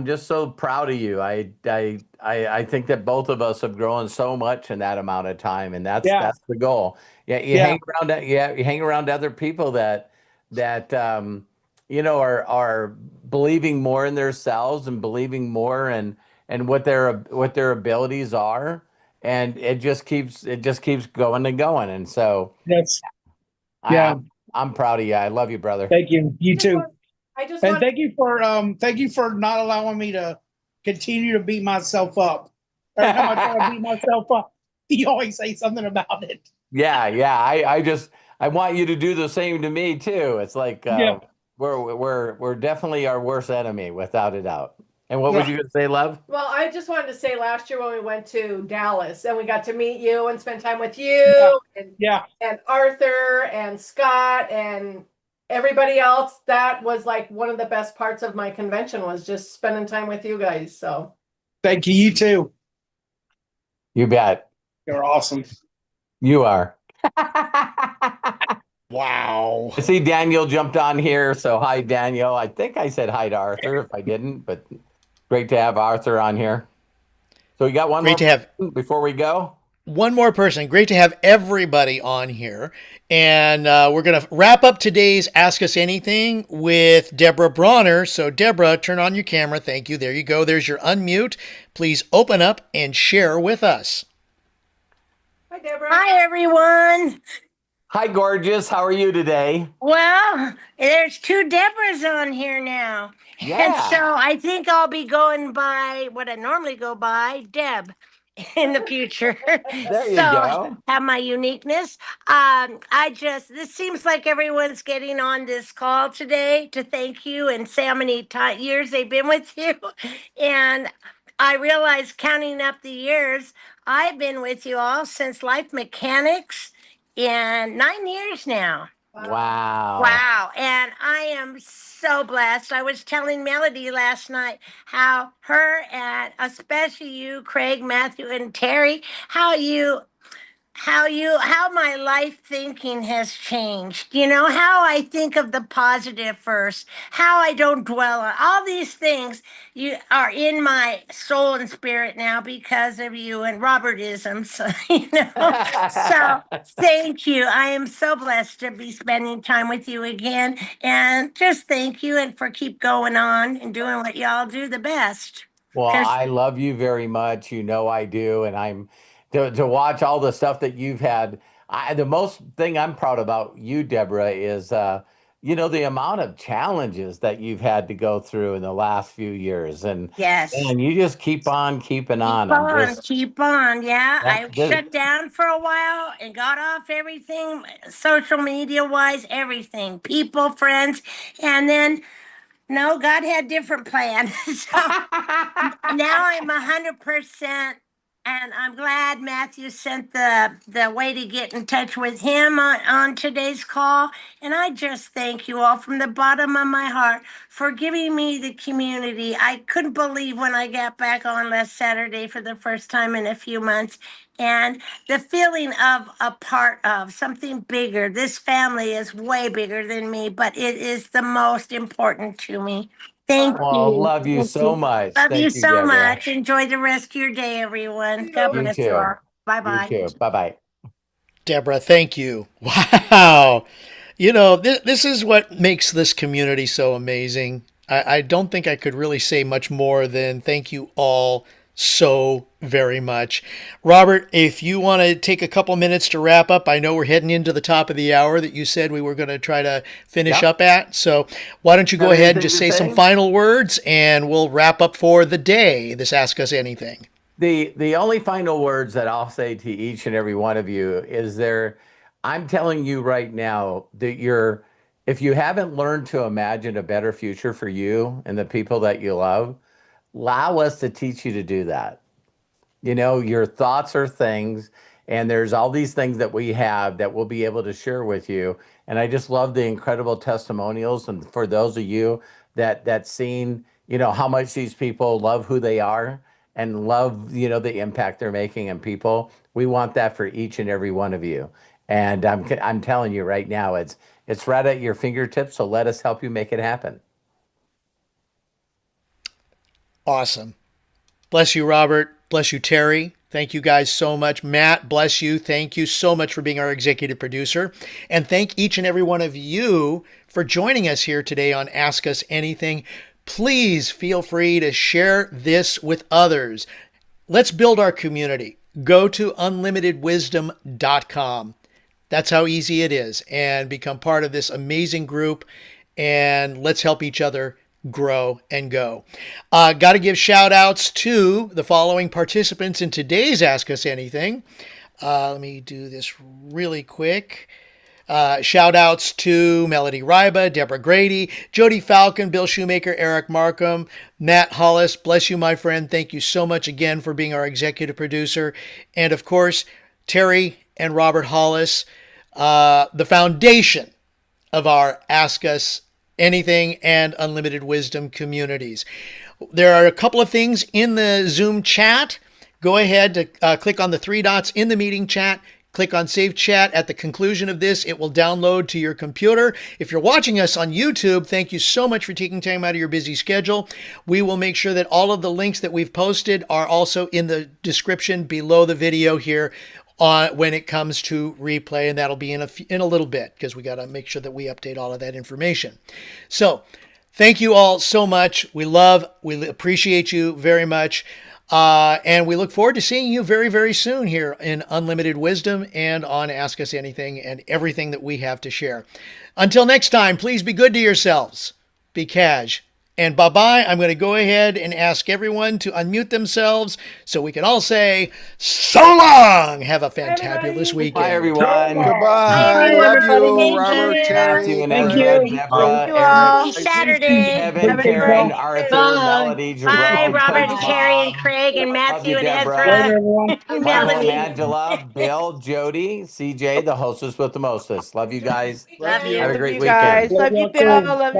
just so proud of you. I think that both of us have grown so much in that amount of time, and that's Yeah. the goal. Yeah, you hang around other people that are believing more in themselves and believing more and what their abilities are, and it just keeps going and going. And so Yes. Yeah. I'm proud of you. I love you, brother. Thank you. You too. I just And want thank you for not allowing me to continue to beat myself up. Every time I try to beat myself up, you always say something about it. Yeah. I want you to do the same to me too. It's like Yeah. we're definitely our worst enemy, without a doubt. And what was Yeah. you gonna say, love? Well, I just wanted to say last year when we went to Dallas and we got to meet you and spend time with you Yeah. and Arthur and Scott and everybody else, that was like one of the best parts of my convention was just spending time with you guys. So Thank you. You too. You bet. You're awesome. You are. Wow. I see Daniel jumped on here. So hi, Daniel. I think I said hi to Arthur if I didn't, but great to have Arthur on here. So we got one Great more to have before we go. one more person. Great to have everybody on here. And we're going to wrap up today's Ask Us Anything with Deborah Bronner. So, Deborah, turn on your camera. Thank you. There you go. There's your unmute. Please open up and share with us. Hi, Deborah. Hi, everyone. Hi, gorgeous. How are you today? Well, there's two Debras on here now. And so Yeah. I think I'll be going by what I normally go by, Deb, in the future. There you So go. have my uniqueness. This seems like everyone's getting on this call today to thank you and say how many years they've been with you. And I realize counting up the years, I've been with you all since Life Mechanics in 9 years now. Wow. Wow. And I am so blessed. I was telling Melody last night how her and especially you, Craig, Matthew, and Terry, how my life thinking has changed. You know, how I think of the positive first, how I don't dwell on all these things you are in my soul and spirit now because of you and Robertisms, you know. So thank you. I am so blessed to be spending time with you again. And just thank you and for keep going on and doing what y'all do the best. Well, 'Cause- I love you very much. You know I do, and I'm to watch all the stuff that you've had. The most thing I'm proud about you, Deborah, is the amount of challenges that you've had to go through in the last few years, and yes. you just keep on keeping on. I'm just Keep on. Yeah, that, I this, shut down for a while and got off everything, social media wise, everything, people, friends, and then no, God had different plans. So now I'm 100%, and I'm glad Matthew sent the way to get in touch with him on today's call. And I just thank you all from the bottom of my heart for giving me the community. I couldn't believe when I got back on last Saturday for the first time in a few months. And the feeling of a part of something bigger. This family is way bigger than me, but it is the most important to me. Thank well, you. love you Thank so you. much. Love you Thank you, so Deborah. much. Enjoy the rest of your day, everyone. God You bless you too. all. Bye You bye. too. Bye bye. Deborah, thank you. Wow. This is what makes this community so amazing. I don't think I could really say much more than thank you all so very much. Robert, if you want to take a couple minutes to wrap up, I know we're heading into the top of the hour that you said we were going to try to finish Yep. up at. So why don't you go Got ahead and anything just to say some say? final words and we'll wrap up for the day. This Ask Us Anything. The only final words that I'll say to each and every one of you is I'm telling you right now that if you haven't learned to imagine a better future for you and the people that you love, allow us to teach you to do that. Your thoughts are things, and there's all these things that we have that we'll be able to share with you. And I just love the incredible testimonials. And for those of you that seen, how much these people love who they are and love, the impact they're making on people, we want that for each and every one of you. And I'm telling you right now, it's right at your fingertips. So let us help you make it happen. Awesome. Bless you, Robert. Bless you, Terry. Thank you guys so much. Matt, bless you. Thank you so much for being our executive producer. And thank each and every one of you for joining us here today on Ask Us Anything. Please feel free to share this with others. Let's build our community. Go to unlimitedwisdom.com. That's how easy it is. And become part of this amazing group. And let's help each other grow and go. Got to give shout outs to the following participants in today's Ask Us Anything. Let me do this really quick. Shout outs to Melody Ryba, Deborah Grady, Jody Falcon, Bill Shoemaker, Eric Markham, Matt Hollis. Bless you, my friend. Thank you so much again for being our executive producer. And of course, Terry and Robert Hollis, the foundation of our Ask Us Anything and Unlimited Wisdom communities. There are a couple of things in the Zoom chat. Go ahead to click on the three dots in the meeting chat. Click on Save Chat. At the conclusion of this, it will download to your computer. If you're watching us on YouTube, thank you so much for taking time out of your busy schedule. We will make sure that all of the links that we've posted are also in the description below the video here when it comes to replay, and that'll be in a little bit because we got to make sure that we update all of that information. So thank you all so much. We appreciate you very much. And we look forward to seeing you very, very soon here in Unlimited Wisdom and on Ask Us Anything and everything that we have to share. Until next time, please be good to yourselves. Be cash. And bye-bye. I'm going to go ahead and ask everyone to unmute themselves so we can all say, so long. Have a fantabulous weekend. Bye, everyone. Goodbye. Love you, Robert, Terry. Matthew and Thank Angela, you. Deborah, you Eric, all. Happy Saturday. Kevin, Have a Karen, great Arthur, Bye. Melody, Bye, Jerome, Robert Coach and Terry and Bob. Craig and Love Matthew you, and Deborah. Ezra. My Melody. mom, Angela, Bill, Jody, CJ, the hostess with the mostest. Love you guys. Love you. Have a Love great you weekend. guys. Love you, Bill. Love you.